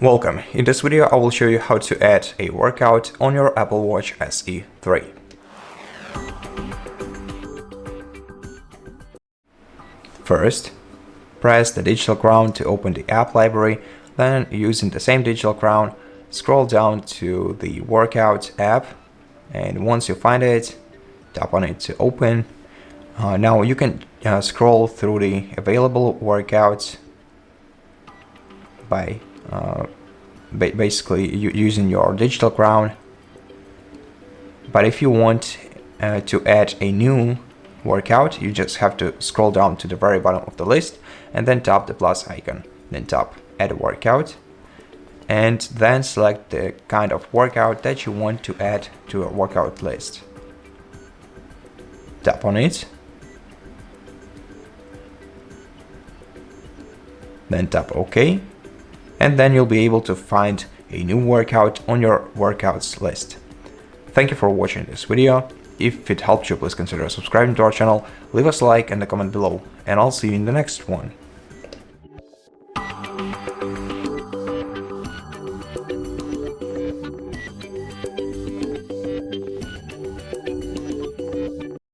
Welcome. In this video I will show you how to add a workout on your Apple Watch SE 3. First, press the digital crown to open the app library, then using the same digital crown, scroll down to the workout app, and once you find it, tap on it to open. Now you can scroll through the available workouts by basically using your digital crown. But if you want to add a new workout, you just have to scroll down to the very bottom of the list and then tap the plus icon, then tap add workout, and then select the kind of workout that you want to add to your workout list. Tap on it, then tap OK, and then you'll be able to find a new workout on your workouts list. Thank you for watching this video. If it helped you, please consider subscribing to our channel, leave us a like and a comment below, and I'll see you in the next one.